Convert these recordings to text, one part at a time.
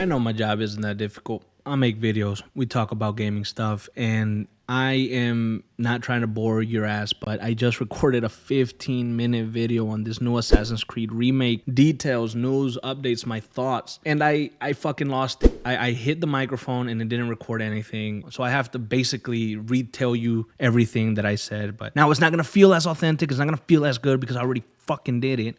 I know my job isn't that difficult. I make videos. We talk about gaming stuff, and I am not trying to bore your ass, but I just recorded a 15-minute video on this new Assassin's Creed remake. Details, news, updates, my thoughts, and I fucking lost it. I hit the microphone and it didn't record anything, so I have to basically retell you everything that I said, but now it's not gonna feel as authentic, it's not gonna feel as good because I already fucking did it.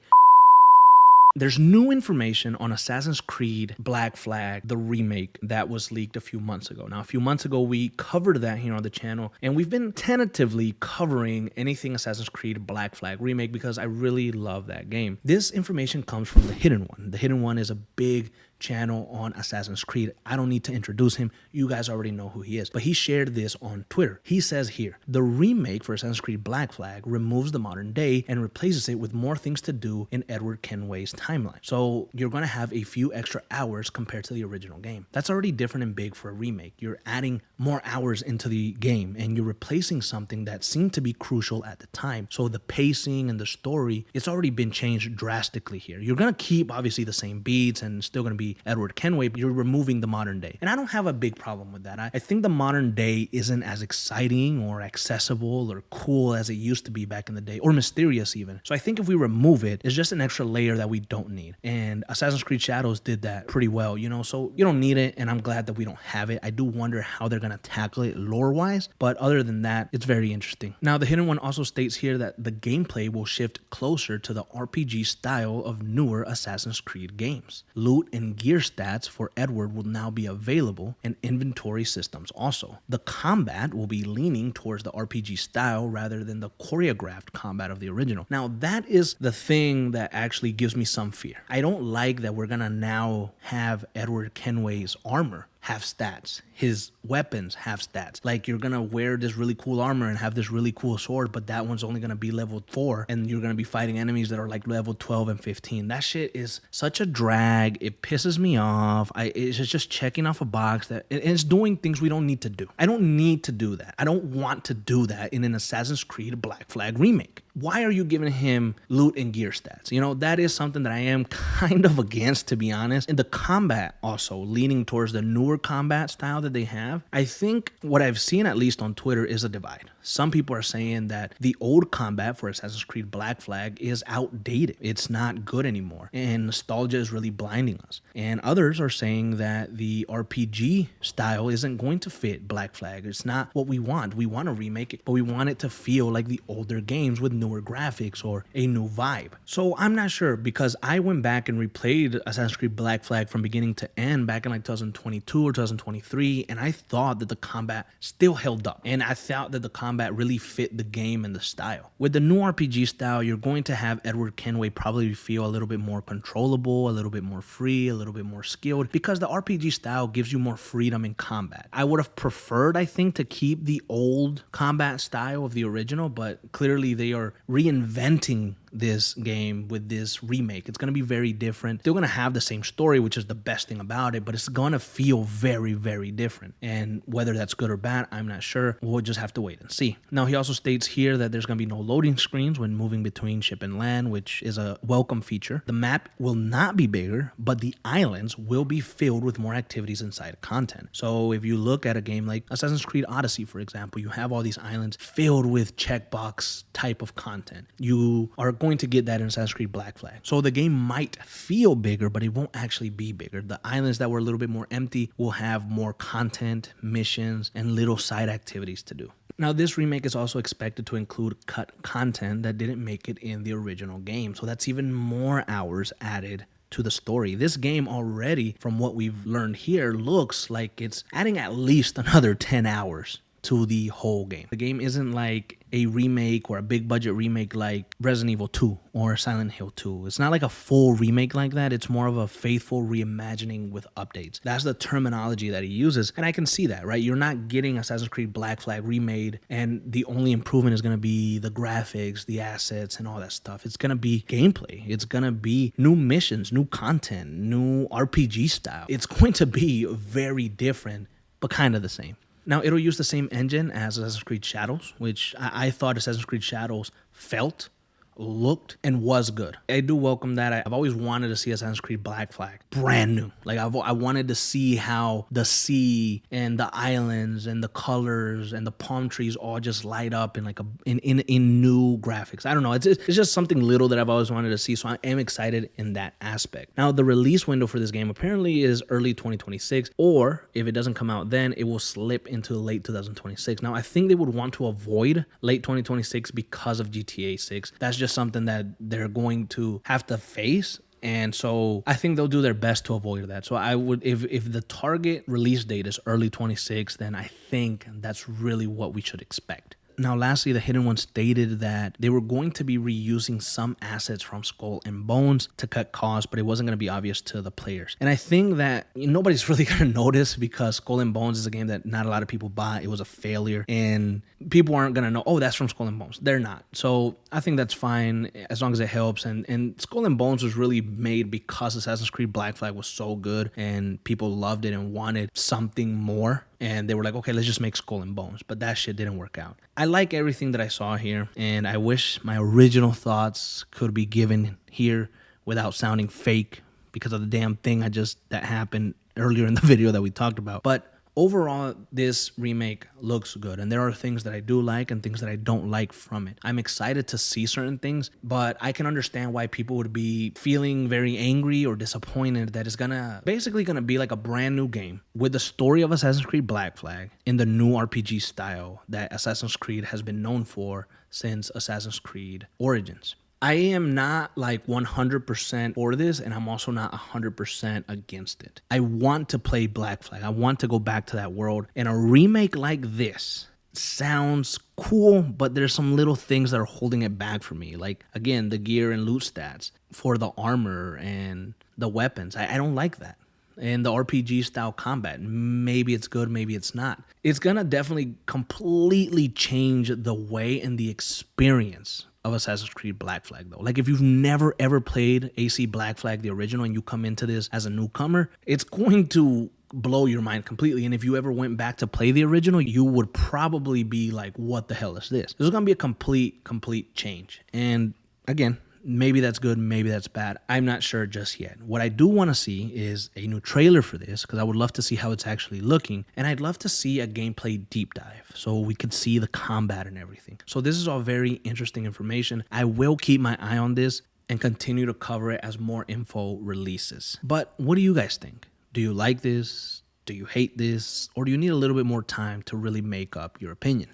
There's new information on Assassin's Creed Black Flag, the remake that was leaked a few months ago. Now, a few months ago, we covered that here on the channel, and we've been tentatively covering anything Assassin's Creed Black Flag remake because I really love that game. This information comes from The Hidden One. The Hidden One is a big channel on Assassin's Creed. I don't need to introduce him. You guys already know who he is. But he shared this on Twitter. He says here, the remake for Assassin's Creed Black Flag removes the modern day and replaces it with more things to do in Edward Kenway's timeline. So you're going to have a few extra hours compared to the original game. That's already different and big for a remake. You're adding more hours into the game and you're replacing something that seemed to be crucial at the time. So the pacing and the story, it's already been changed drastically here. You're going to keep obviously the same beats and still going to be Edward Kenway, but you're removing the modern day. And I don't have a big problem with that. I think the modern day isn't as exciting or accessible or cool as it used to be back in the day, or mysterious even. So I think if we remove it, it's just an extra layer that we don't need. And Assassin's Creed Shadows did that pretty well, you know, so you don't need it, and I'm glad that we don't have it. I do wonder how they're gonna tackle it lore-wise, but other than that, it's very interesting. Now, the Hidden One also states here that the gameplay will shift closer to the RPG style of newer Assassin's Creed games. Loot and gear stats for Edward will now be available, and inventory systems also. The combat will be leaning towards the RPG style rather than the choreographed combat of the original. Now, that is the thing that actually gives me some fear. I don't like that we're gonna now have Edward Kenway's armor have stats, his weapons have stats. Like, you're gonna wear this really cool armor and have this really cool sword, but that one's only gonna be level 4, and you're gonna be fighting enemies that are like level 12 and 15. That shit is such a drag. It pisses me off. It's just checking off a box that it's doing things we don't need to do. I don't need to do that. I don't want to do that in an Assassin's Creed Black Flag remake. Why are you giving him loot and gear stats? You know, that is something that I am kind of against, to be honest. And the combat also leaning towards the newer combat style that they have. I think what I've seen, at least on Twitter, is a divide. Some people are saying that the old combat for Assassin's Creed Black Flag is outdated. It's not good anymore, and nostalgia is really blinding us. And others are saying that the RPG style isn't going to fit Black Flag. It's not what we want. We want to remake it, but we want it to feel like the older games with newer graphics or a new vibe. So I'm not sure, because I went back and replayed Assassin's Creed Black Flag from beginning to end back in like 2022 or 2023, and I thought that the combat still held up, and I thought that the combat really fit the game and the style. With the new RPG style, you're going to have Edward Kenway probably feel a little bit more controllable, a little bit more free, a little bit more skilled, because the RPG style gives you more freedom in combat. I would have preferred, I think, to keep the old combat style of the original, but clearly they are reinventing this game with this remake. It's going to be very different. They're going to have the same story, which is the best thing about it, but it's going to feel very, very different. And whether that's good or bad, I'm not sure. We'll just have to wait and see. Now, he also states here that there's going to be no loading screens when moving between ship and land, which is a welcome feature. The map will not be bigger, but the islands will be filled with more activities inside content. So if you look at a game like Assassin's Creed Odyssey, for example, you have all these islands filled with checkbox type of content. You are going to get that in Assassin's Creed Black Flag. So the game might feel bigger, but it won't actually be bigger. The islands that were a little bit more empty will have more content, missions, and little side activities to do. Now, this remake is also expected to include cut content that didn't make it in the original game. So that's even more hours added to the story. This game already, from what we've learned here, looks like it's adding at least another 10 hours to the whole game. The game isn't like a remake or a big budget remake like Resident Evil 2 or Silent Hill 2. It's not like a full remake like that. It's more of a faithful reimagining with updates. That's the terminology that he uses, and I can see that, right? You're not getting Assassin's Creed Black Flag remade and the only improvement is going to be the graphics, the assets, and all that stuff. It's going to be gameplay. It's going to be new missions, new content, new RPG style. It's going to be very different, but kind of the same. Now, it'll use the same engine as Assassin's Creed Shadows, which I thought Assassin's Creed Shadows felt looked and was good. I do welcome that. I've always wanted to see Assassin's Creed Black Flag brand new. Like I wanted to see how the sea and the islands and the colors and the palm trees all just light up in like in new graphics. I don't know. It's just something little that I've always wanted to see. So I am excited in that aspect. Now the release window for this game apparently is early 2026, or if it doesn't come out then, it will slip into late 2026. Now I think they would want to avoid late 2026 because of GTA 6. That's just something that they're going to have to face. And so I think they'll do their best to avoid that. So I would, if the target release date is early 26, then I think that's really what we should expect. Now, lastly, the Hidden One stated that they were going to be reusing some assets from Skull and Bones to cut costs, but it wasn't going to be obvious to the players. And I think that nobody's really going to notice because Skull and Bones is a game that not a lot of people bought. It was a failure, and people aren't going to know, oh, that's from Skull and Bones. They're not. So I think that's fine as long as it helps. And Skull and Bones was really made because Assassin's Creed Black Flag was so good and people loved it and wanted something more. And they were like, okay, let's just make Skull and Bones. But that shit didn't work out. I like everything that I saw here, and I wish my original thoughts could be given here without sounding fake because of the damn thing that happened earlier in the video that we talked about. But overall, this remake looks good, and there are things that I do like and things that I don't like from it. I'm excited to see certain things, but I can understand why people would be feeling very angry or disappointed that it's basically gonna be like a brand new game with the story of Assassin's Creed Black Flag in the new RPG style that Assassin's Creed has been known for since Assassin's Creed Origins. I am not like 100% for this, and I'm also not 100% against it. I want to play Black Flag. I want to go back to that world. And a remake like this sounds cool, but there's some little things that are holding it back for me. Like, again, the gear and loot stats for the armor and the weapons. I don't like that. And the RPG style combat. Maybe it's good, maybe it's not. It's gonna definitely completely change the way and the experience of Assassin's Creed Black Flag though. Like if you've never ever played AC Black Flag, the original, and you come into this as a newcomer, it's going to blow your mind completely. And if you ever went back to play the original, you would probably be like, what the hell is this? This is gonna be a complete change. And again, maybe that's good, maybe that's bad. I'm not sure just yet. What I do want to see is a new trailer for this because I would love to see how it's actually looking. And I'd love to see a gameplay deep dive so we could see the combat and everything. So this is all very interesting information. I will keep my eye on this and continue to cover it as more info releases. But what do you guys think? Do you like this? Do you hate this? Or do you need a little bit more time to really make up your opinion?